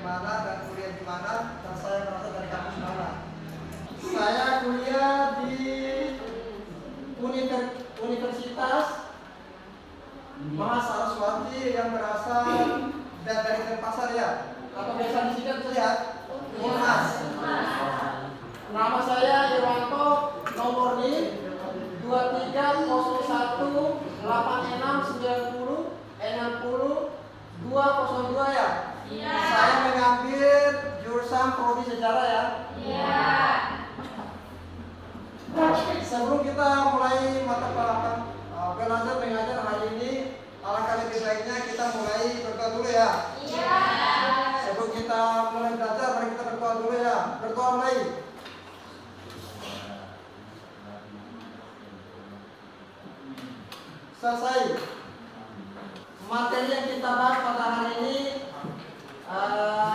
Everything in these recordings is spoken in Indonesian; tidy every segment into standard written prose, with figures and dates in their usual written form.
mana dan kuliah di mana, dan saya berasal dari kampus mana. Saya kuliah di Universitas Mahasiswati yang berasal dari Denpasar ya. Atau biasa di sini bisa lihat Unmas. Nama saya Irwanto, nomor NIM 2301869060 ya. Iya. Saya mengambil jurusan prodi sejarah ya. Iya. Sebelum kita mulai mata pelajaran mengajar hari ini, alangkah lebih baiknya kita mulai berdoa dulu ya. Iya. Sebelum kita mulai belajar, mari kita berdoa dulu ya. Berdoa mulai. Selesai. Materi yang kita bahas pada hari ini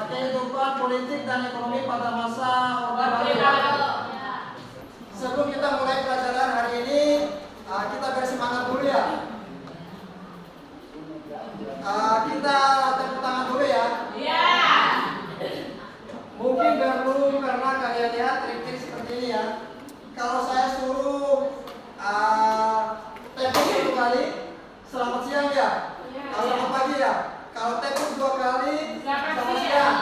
kehidupan politik dan ekonomi pada masa Orde Baru. Sebelum kita mulai pelajaran hari ini, kita bersemangat dulu ya. Kita tepuk tangan dulu ya. Iya. Mungkin belum karena kalian lihat trik-trik seperti ini ya. Kalau saya suruh tepuk 1 kali, selamat siang ya. Selamat pagi ya. Kalau tepuk 2 kali, selamat siang.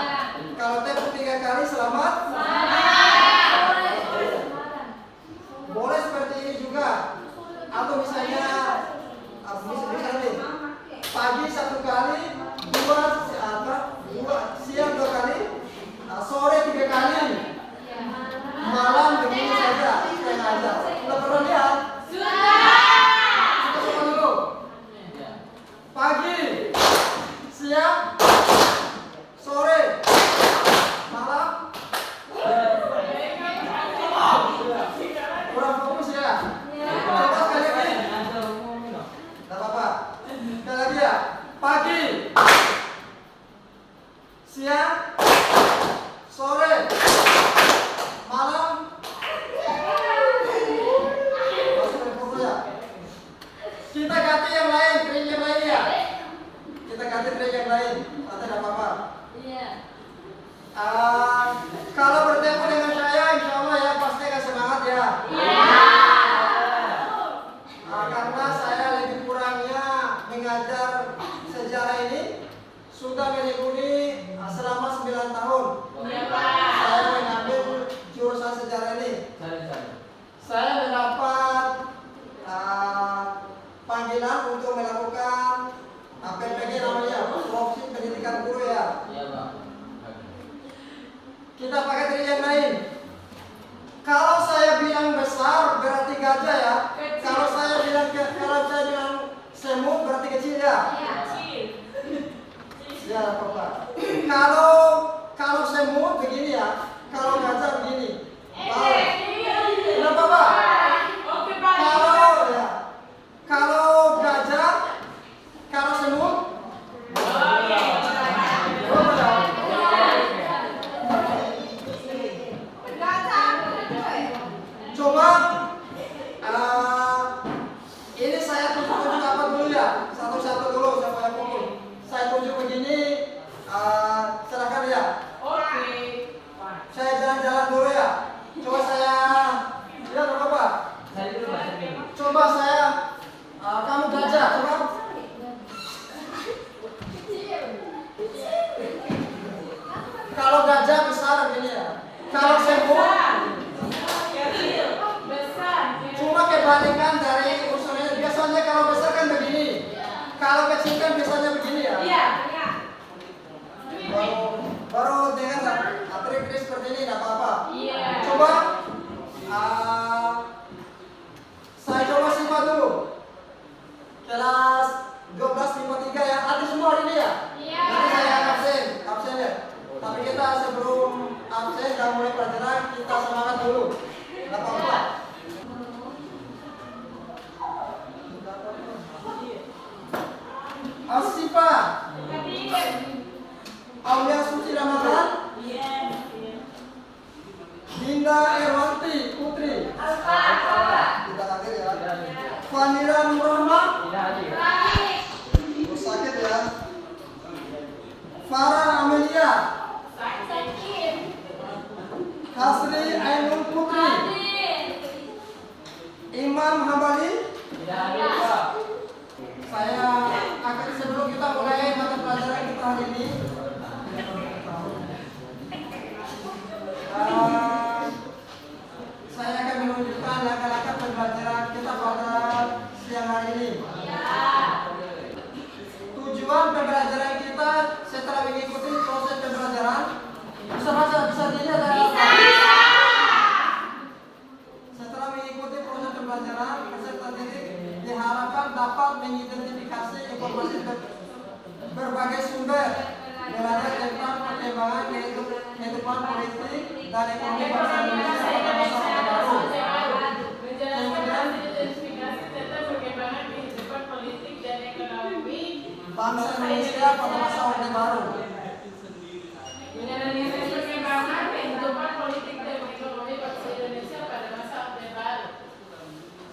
Kalau tepuk 3 kali, selamat. Boleh seperti ini juga. Atau misalnya nih, pagi 1 kali, siang 2 kali, sore 3 kali, malam begini saja. Setengah aja. Sudah pernah lihat? Kita coba dulu. Pagi, siang, sore, malam. Kurang fokus ya. Coba sekali lagi. Tidak apa-apa. Sekali lagi ya. Pagi, siang, sore, malam. Masuk fokus ya. Kita ganti yang lain, trik yang lain ya. Kita ganti trik yang lain. Tidak apa-apa. Kalau bertemu dengan saya, insya Allah ya pasti akan semangat ya. Karena saya lebih kurangnya mengajar sejarah ini sudah menekuni selama 9 tahun. Saya mengambil jurusan sejarah ini. Saya mendapat panggilan untuk melakukan PPG namanya Profesi Pendidikan Guru ya. Kita pakai trik yang lain. Kalau saya bilang besar berarti gajah ya. Kalau saya bilang semut berarti kecil ya. Ya apa? Kalau semut begini ya. Kalau gajah begini. Kenapa Pak? Kalau gajah, kalau semut. Coba ini saya tunjuk apa dulu ya, satu-satu dulu siapa yang pukul. Saya tunjuk begini, silakan ya. Saya jalan-jalan dulu ya. Coba saya lihat apa? Coba saya, kamu gajah, coba. Kalau gajah besar begini ya. Kalau semut cuma kebalikan dari usulnya. Biasanya kalau besar kan begini, kalau kecil kan biasanya begini ya. Baru dengar trik-trik seperti ini tidak apa-apa. Coba saya coba simak dulu. Kelas 12 53 ya. Ada semua hari ini ya. Nanti saya absen ya. Tapi kita sebelum absen dan mulai pelajaran kita semangat dulu. Tidak apa-apa. Asifa Aulia Suci Ramadan, Dinda Erwanti Putri, tidak hadir ya. Fanira Nurrahma, sakit ya. Farah Amelia, Hasri Ainul Putri. Imam Hambali. Saya akan, sebelum kita mulai mata pelajaran kita hari ini, saya akan menunjukkan langkah-langkah pembelajaran kita pada siang hari ini. Tujuan pembelajaran kita setelah mengikuti proses pembelajaran, bisa dilihat ada setelah mengikuti proses pembelajaran, peserta didik diharapkan dapat mengidentifikasi informasi berbagai sumber belajar tentang perkembangan kehidupan politik dan ekonomi bangsa Indonesia pada masa Orde Baru. Bangsa Indonesia pada masa Orde Baru.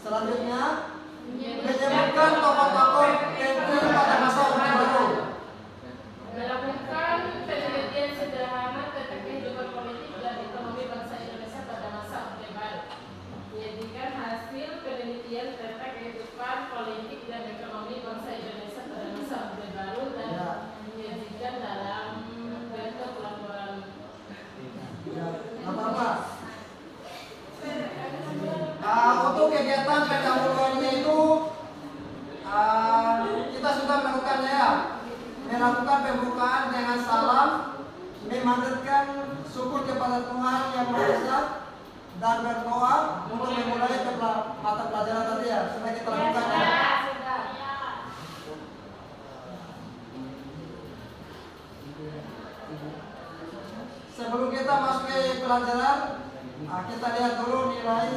Selanjutnya, menyebutkan tokoh-tokoh penting pada masa Orde Baru. Melakukan penelitian sederhana tentang kehidupan politik dan ekonomi bangsa Indonesia pada masa Orde Baru. Menjadikan hasil penelitian tentang kehidupan politik dan ekonomi bangsa Indonesia pada masa Orde Baru dan menyajikan dalam bentuk laporan. Apa-apa? Untuk kegiatan pendahuluannya itu kita sudah melakukannya ya. Melakukan pembukaan dengan salam, memanjatkan syukur kepada Tuhan Yang Maha Esa dan berdoa untuk memulai mata pelajaran tadi ya. Sudah kita lakukan ya. Sebelum kita masuk ke pelajaran, kita lihat dulu nilai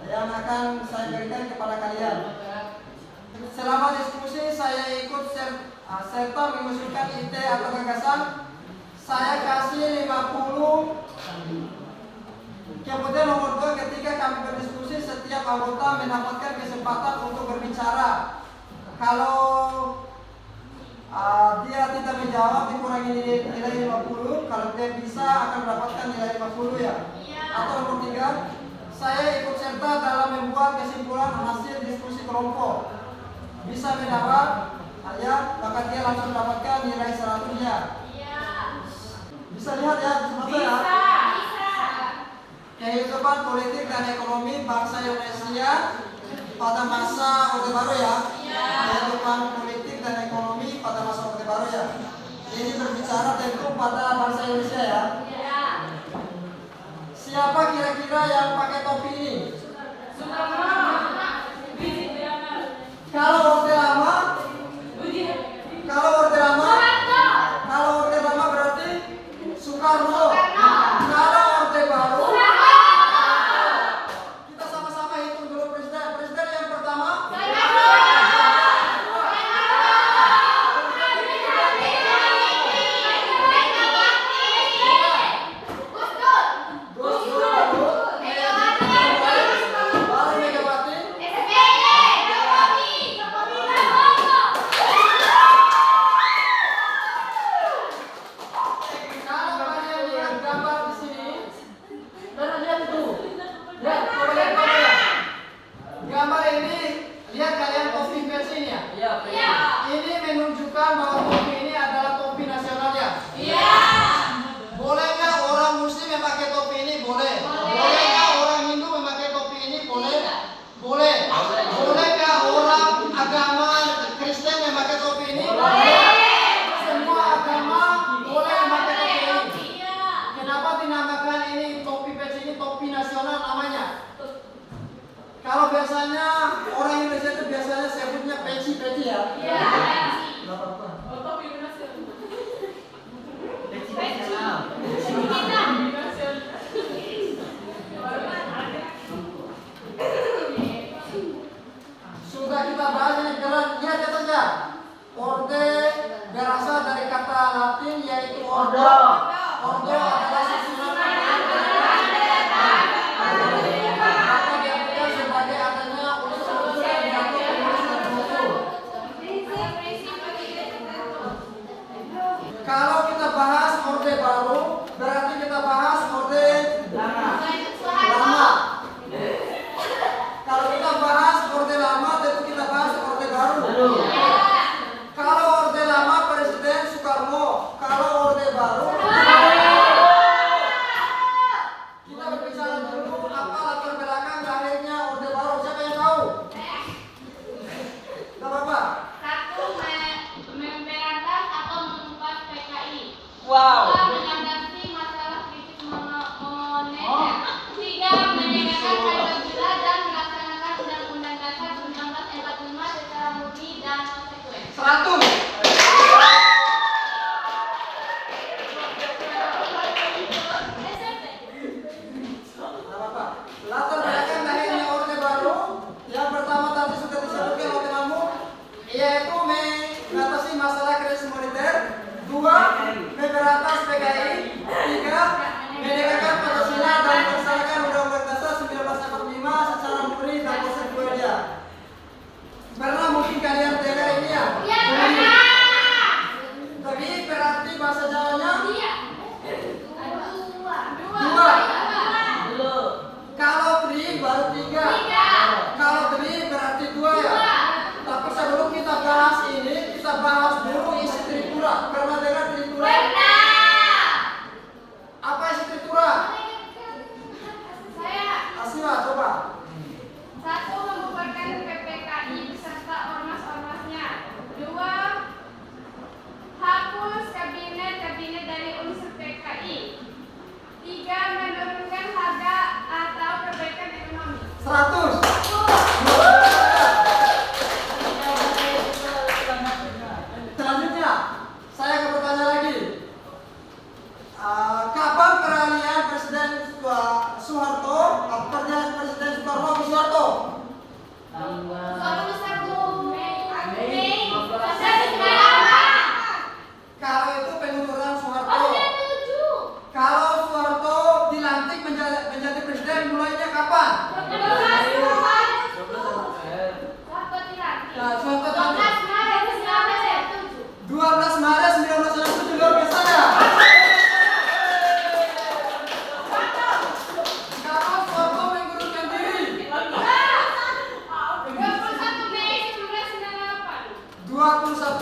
yang akan saya berikan kepada kalian. Selama diskusi saya ikut serta mengusulkan ide atau gagasan, saya kasih 50. Kemudian nomor 2, ketika kami berdiskusi, setiap anggota mendapatkan kesempatan untuk berbicara. Kalau dia tidak menjawab, dikurangi nilai 50. Kalau dia bisa, akan mendapatkan nilai 50 ya. Atau nomor 3, saya ikut serta dalam membuat kesimpulan hasil diskusi kelompok. Bisa mendapat ya, maka dia langsung mendapatkan nilai 100 ya. Bisa lihat ya, bisa. Kehidupan politik dan ekonomi bangsa Indonesia pada masa Orde Baru ya. Kehidupan politik dan ekonomi pada masa Orde Baru ya. Ini berbicara tentu pada bangsa Indonesia ya. Siapa kira-kira yang pakai topi ini? Kalau Orde Lama? Kalau Orde Lama berarti Soekarno. Kalau Orde Baru? Kita sama-sama hitung dulu presiden yang pertama. Kalau biasanya orang Indonesia itu biasanya sebutnya peci ya. Iya. Enggak apa-apa. memberantas PKI. 3. Menegakkan Pancasila dan melaksanakan Undang-Undang Dasar 1945 secara murni dan konsekuen. Pernah mungkin kalian dengar ini ya? Tapi berarti bahasa Jawanya? Dua. Kalau tri baru 3. Kalau tri berarti 2 ya. Tapi sebelum kita bahas ini, kita bahas dulu isi tritura. Pernah dengar tritura? Apa isi tritura? Asma, coba. 1. Membubarkan PPKI beserta ormas-ormasnya. 2. Hapus kabinet dari unsur PKI. 3. Menurunkan harga atau perbaikan ekonomi. 100. Selanjutnya, saya akan bertanya lagi. Kapan peralihan Presiden Soeharto, peralihan Presiden Soekarno ke Soeharto? Kalau itu pengunduran Soeharto. Kalau Soeharto dilantik menjadi presiden mulainya kapan? Nah, Soeharto dilantik 12 Maret 1967, luar biasa ya. Kalau Soeharto mengundurkan diri 21 Mei 1998. Luar biasa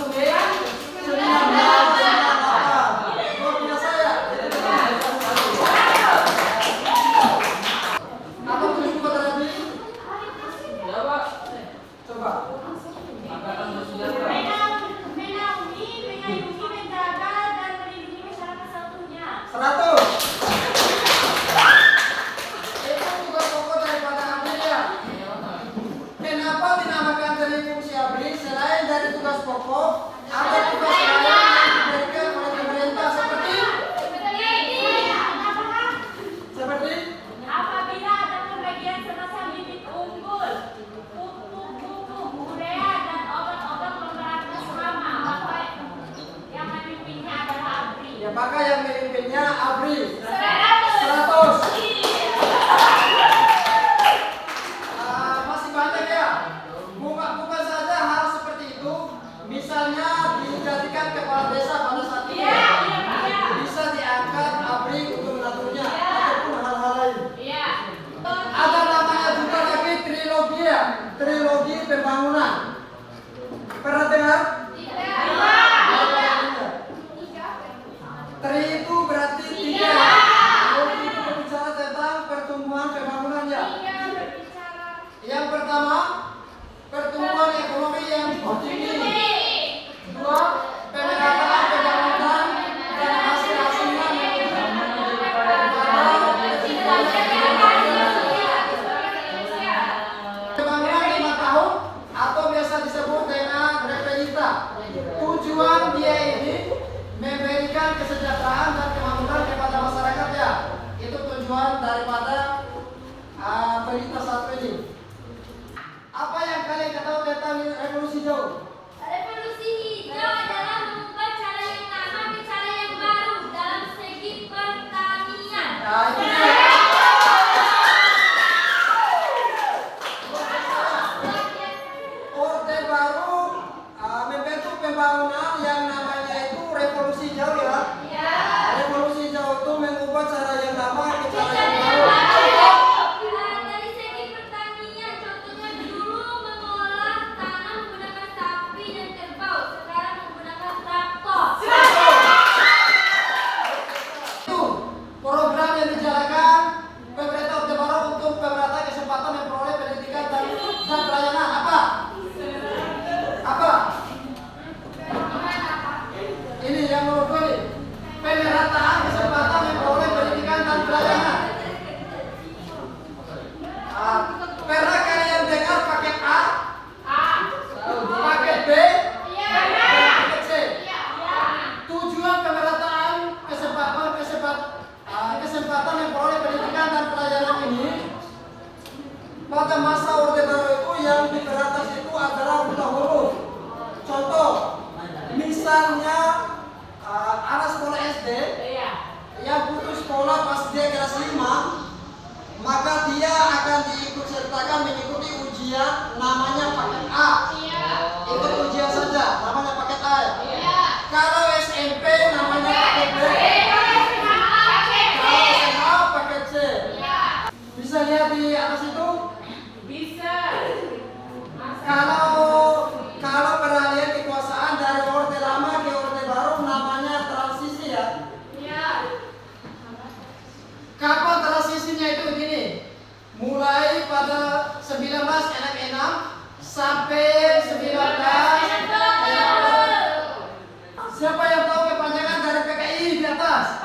ya. Apa peristiwa terjadi? Coba. Itu tugas pokok daripada ABRI ya. Kenapa dinamakan dari fungsi ABRI? Selain dari tugas pokok, ada tugas lain yang diberikan oleh pemerintah seperti apabila ada pembagian semacam bibit unggul, pupuk, urea dan obat-obat pemberantas hama, maka yang memimpinnya adalah ABRI. ya, maka yang memimpinnya ABRI. 100. Masih banyak ya. Bukan saja hal seperti itu. Misalnya dijadikan kepala desa pada saat itu. Bisa diangkat ABRI untuk mengaturnya ataupun hal-hal lain. Ada namanya juga lagi trilogi ya. Trilogi pembangunan. Pernah dengar? Tri itu berarti 3. Trilogi itu berbicara tentang pertumbuhan pembangunan ya. Yang pertama, pertumbuhan ekonomi yang tinggi. 2. Pemerataan pembangunan dan hasil-hasilnya pembangunan 5 tahun atau biasa disebut dengan repelita. Tujuan dia ini memberikan kesejahteraan dan kemakmuran kepada masyarakat ya. Itu tujuan daripada berita satu ini. Apa yang kalian ketahui tentang revolusi hijau? Revolusi hijau adalah mengubah cara yang lama ke cara yang baru dalam segi pertanian. Nah, itu dia. Orde baru membentuk pembangunan yang namanya itu revolusi hijau ya. Revolusi hijau itu mengubah cara yang lama ke cara yang baru. Dari segi pertanian, contohnya dulu mengolah tanah menggunakan sapi dan kerbau, sekarang menggunakan traktor. Itu program yang dijalankan pemerintah Orde Baru untuk pemerataan kesempatan memperoleh pendidikan dan pelayanan apa? Ini yang menurut gue nih. Pemerataan kesempatan memperoleh pendidikan dan pelayanan. Pernah kalian dengar paket A? Paket B? Dan paket C? Tujuan pemerataan kesempatan memperoleh pendidikan dan pelayanan ini pada masa Orde Baru itu yang diberantas itu adalah buta huruf. Contoh, misalnya anak sekolah SD akan mengikuti ujian namanya paket A. Itu ujian saja, namanya paket A ya. Kalau SMP namanya paket B. Kalau SMA paket C. Bisa lihat di atas itu? Bisa. Kalau peralihan kekuasaan dari orde lama ke orde baru namanya transisi ya. Kapan transisinya itu begini? Mulai pada 1966 sampai 19. Siapa yang tahu kepanjangan dari PKI di atas?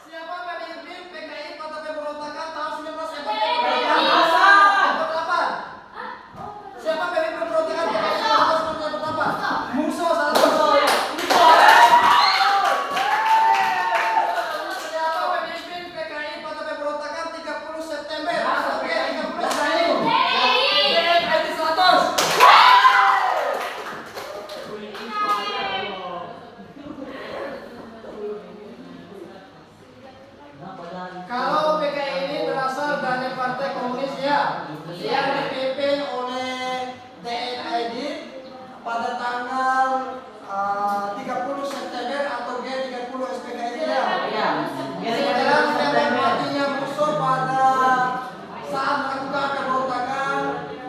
Siapa pemimpin PKI Partai Pemberontakan tahun 1948? Siapa pemimpin pemberontakan PKI tahun 1948? Musuh salah satu. Siapa pemimpin PKI Partai Pemberontakan 30 September sampai 30 Januari? DNID 100. Kalau PKI ini berasal dari Partai Komunis ya, yang dipimpin oleh DNID pada tanggal 30 September atau G30 SPKI ya. Sekarang artinya musuh pada saat melakukan pemberontakan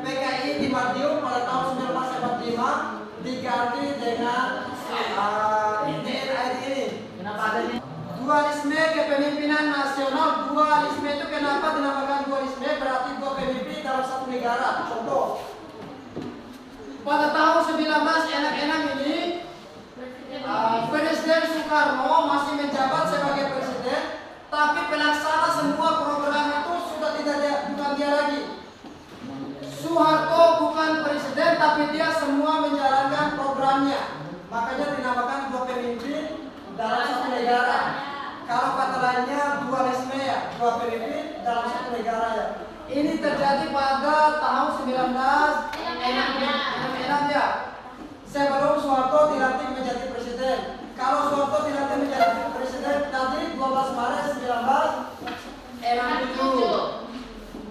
PKI di Madiun pada tahun 1945 diganti dengan DNID ini. Dualisme kepemimpinan nasional. Dualisme itu kenapa dinamakan dualisme? Berarti dua pemimpin dalam satu negara. Contoh, pada tahun 1966 ini Presiden Soekarno masih menjabat sebagai presiden, tapi pelaksana semua program itu sudah bukan dia lagi. Soeharto bukan presiden, tapi dia semua menjalankan programnya. Makanya dinamakan dua pemimpin dalam satu negara. Kalau kata lainnya dualisme ya, dua pemimpin dalam satu negara ya. Ini terjadi pada tahun 1966 ya. Sebelum Soeharto dilantik menjadi presiden. Kalau Soeharto dilantik menjadi presiden tadi 12 Maret 1967.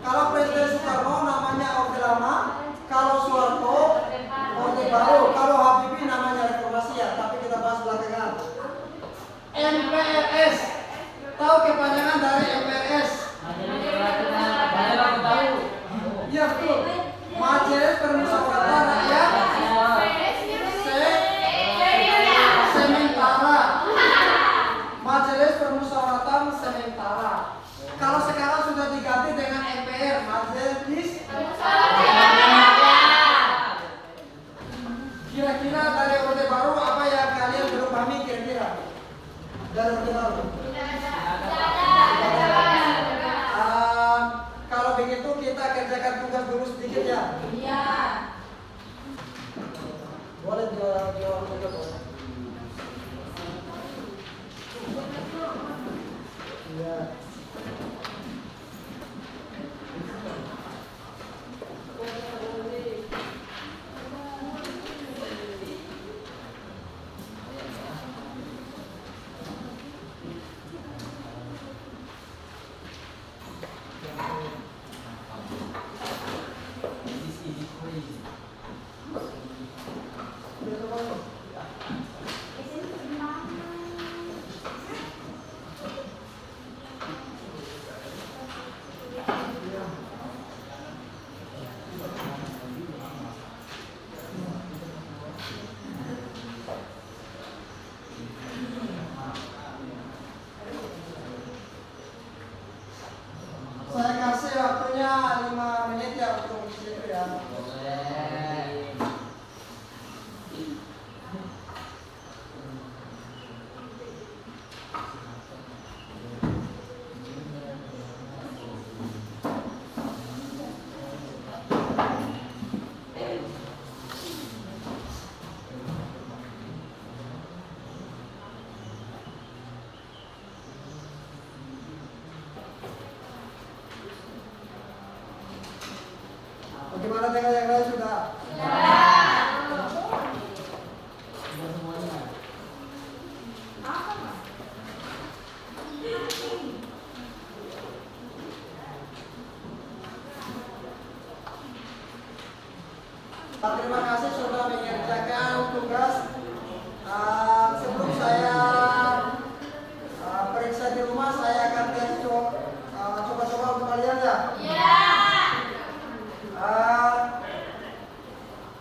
Kalau Presiden Soekarno namanya orde lama, kalau Soeharto orde baru, kalau Habibie namanya reformasi ya. Tapi kita bahas belakangan. MPRS. Tahu kepanjangan dari MPRS? Iya betul. Majelis Permusyawaratan Rakyat Sementara. Majelis Permusyawaratan Sementara. Kalau sekarang sudah diganti dengan MPR, Majelis. Kira-kira dari orde baru apa yang kalian belum pahami kira-kira? Dari orde baru. Kalau begitu kita kerjakan tugas dulu sedikit ya. Boleh jual juga boleh. Iya. Saya kasih waktunya 5 menit ya untuk di situ ya. Bagaimana dengan yang lain sudah? Sudah semuanya. Terima kasih sudah mengerjakan tugas. Sebelum saya periksa di rumah, saya akan tes coba-coba untuk kalian ya.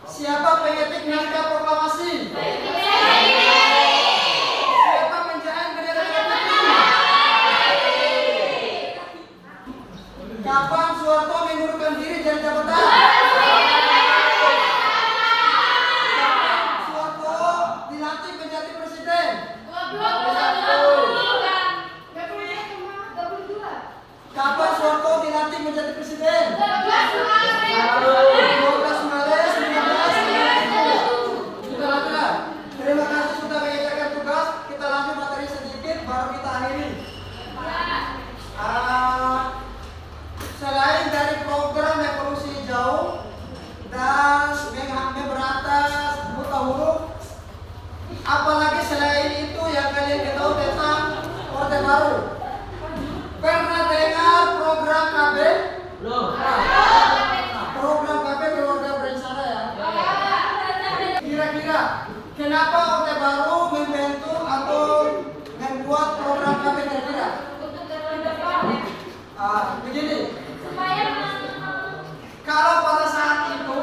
Siapa pengetik naskah proklamasi? Siapa menjahit bendera merah putih? Kapan Soeharto mengundurkan diri dari jabatan? Kapan Soeharto dilantik menjadi presiden? Kapan Soeharto dilantik menjadi presiden? 12 Maret 1990. Sudah lanjut. Terima kasih sudah mengerjakan tugas. Kita lanjut materi sedikit baru kita akhiri. Selain dari program evolusi hijau dan memberantas buta huruf, apalagi selain itu yang kalian ketahui tentang Orde Baru? Pernah dengar program KB? Belum. Program KB keluarga berencana ya. Kira-kira kenapa Orde Baru membentuk atau membuat program KB kira-kira? Begini. Kalau pada saat itu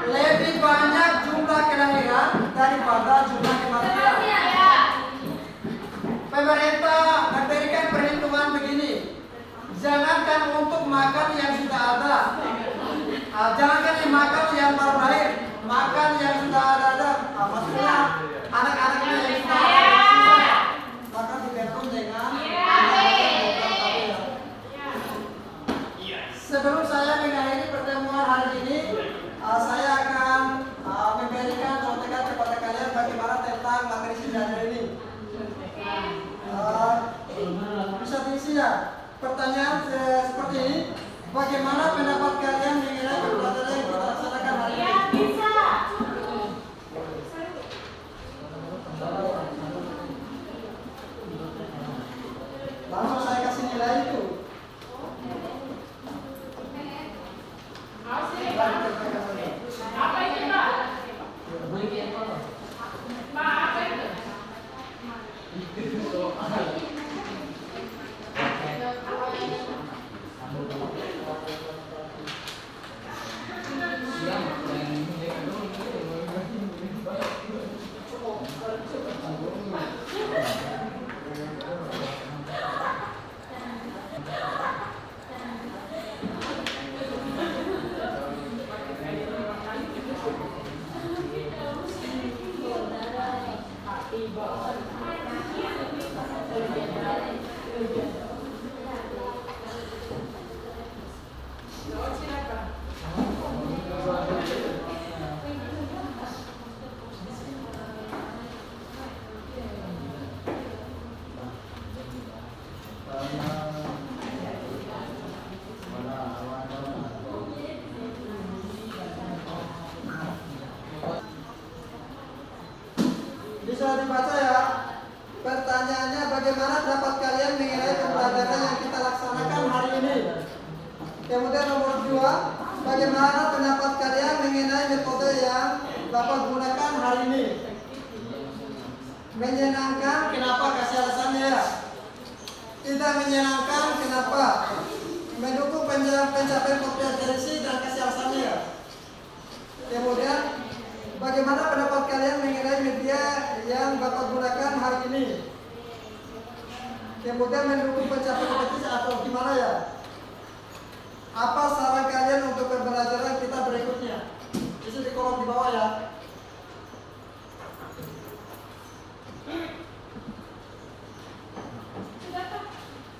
lebih banyak jumlah kelahiran daripada jumlah kematian. Pemerintah memberikan perhitungan begini. Jangankan untuk makan yang sudah ada, jangankan makan yang baru lahir, makan yang sudah ada. Maksudnya anak-anaknya yang sudah ada, maka dibentuk dengan Sebelum saya mengakhiri pertemuan hari ini, saya akan memberikan contekan kepada kalian bagaimana tentang materi sejarah ini. Bisa diisi ya. Pertanyaan seperti ini, bagaimana pendapat kalian mengenai pembelajaran yang kita laksanakan hari ini? Langsung saya kasih nilai itu. Apa itu, Pak? Pak, apa itu? Bisa dibaca ya. Pertanyaannya, bagaimana pendapat kalian mengenai pembelajaran yang kita laksanakan hari ini? Kemudian nomor 2, bagaimana pendapat kalian mengenai metode yang Bapak gunakan hari ini? Menyenangkan, kenapa? Kasih alasannya ya. Tidak menyenangkan, kenapa? Mendukung pencapaian kompetensi dan kasih alasannya ya. Kemudian, bagaimana pendapat kalian mengenai media yang Bapak gunakan hari ini? Kemudian mendukung pencapaian kompetensi atau gimana ya? Apa saran kalian untuk pembelajaran kita berikutnya? Bisa di kolom di bawah ya.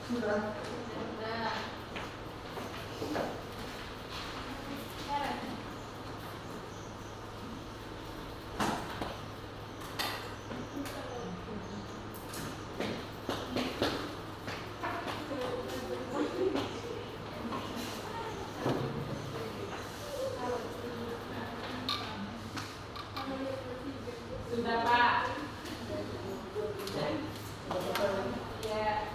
Sudah. Sudah, Pak. Ya.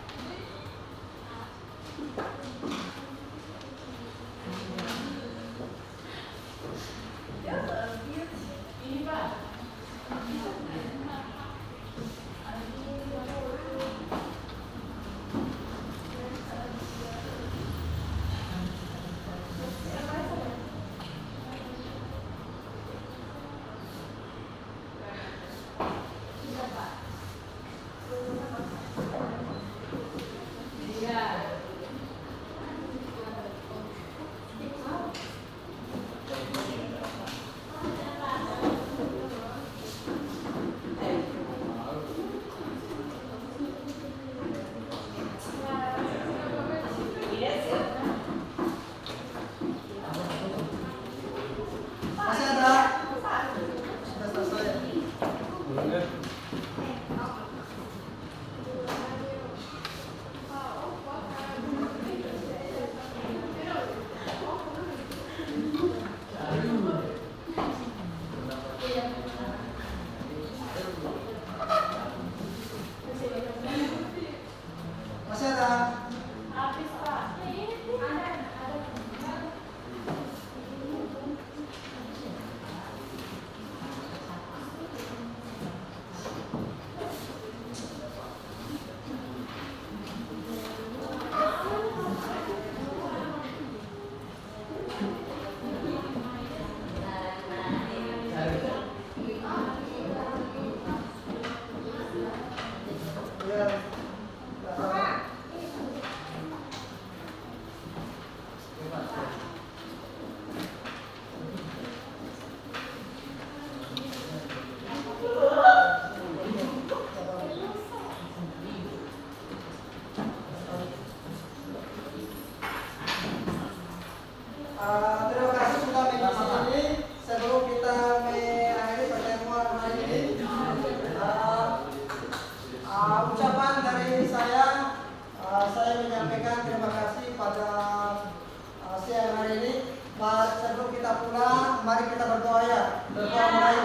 Mari kita berdoa ya. Berdoa mulai.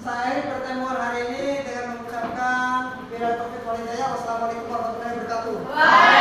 Saya akhiri pertemuan hari ini dengan mengucapkan bila taufiq wal hidayah. Wassalamualaikum warahmatullahi wabarakatuh.